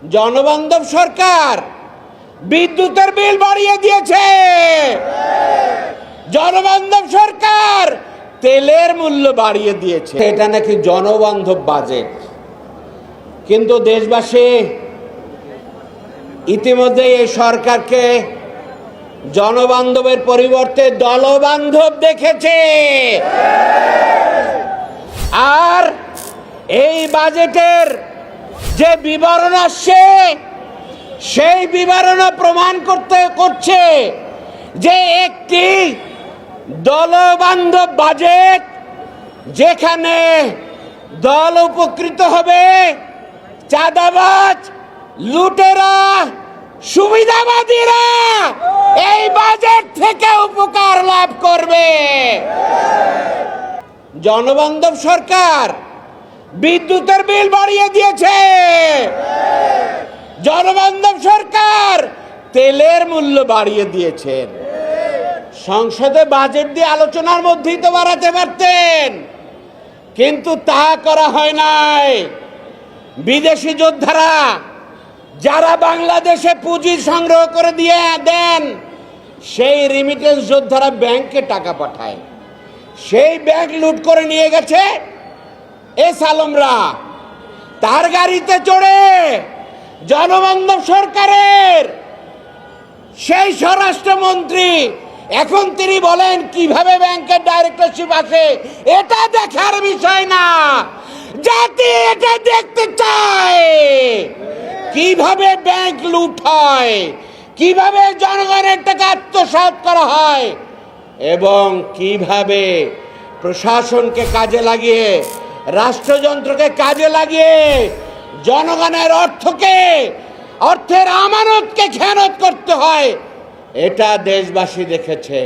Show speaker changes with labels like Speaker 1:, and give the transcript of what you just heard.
Speaker 1: জনবান্ধব সরকার বিদ্যুতের বিল বাড়িয়ে দিয়েছে। জনবান্ধব সরকার তেলের মূল্য বাড়িয়ে দিয়েছে। এটা নাকি জনবান্ধব বাজেট, কিন্তু দেশবাসী ইতিমধ্যে এই সরকারকে জনবান্ধবের পরিবর্তে দলবান্ধব দেখেছে। আর এই বাজেটের যে বিবরণ আসছে, সেই বিবরণ প্রমাণ করছে যে একটি দলবান্ধব বাজেট, যেখানে দল উপকৃত হবে, চাঁদাবাজ, লুটেরা, সুবিধাবাদীরা এই বাজেট থেকে উপকার লাভ করবে। জনবান্ধব সরকার বিদ্যুতের বিল বাড়িয়ে দিয়েছে। জনবান্ধব সরকার তেলের মূল্য বাড়িয়ে দিয়েছেন। সংসদে বাজেট দিয়ে আলোচনার মধ্যেই তো বাড়াতে পারতেন, কিন্তু তা করা হয় নাই। বিদেশি যোদ্ধারা যারা বাংলাদেশে পুঁজি সংগ্রহ করে দিয়ে দেন, সেই রিমিটেন্স যোদ্ধারা ব্যাংকে টাকা পাঠায়। সেই ব্যাংক লুট করে নিয়ে গেছে এস আলমরা। তার গাড়িতে চড়ে জনবান্ধব সরকারের সেই স্বরাষ্ট্রমন্ত্রী এখন তিনি বলেন কিভাবে ব্যাংকের ডাইরেক্টরশিপ আসে। এটা দেখার বিষয় না, জাতি এটা দেখতে চায় কিভাবে ব্যাংক লুট হয়, কিভাবে জনগণের টাকা আত্মসাৎ করা হয়, এবং কিভাবে প্রশাসনকে কাজে লাগিয়ে, রাষ্ট্রযন্ত্রকে কাজে লাগিয়ে জনগণের অর্থের আমানতকে খেয়ানত করতে হয়। এটা দেশবাসী দেখেছে।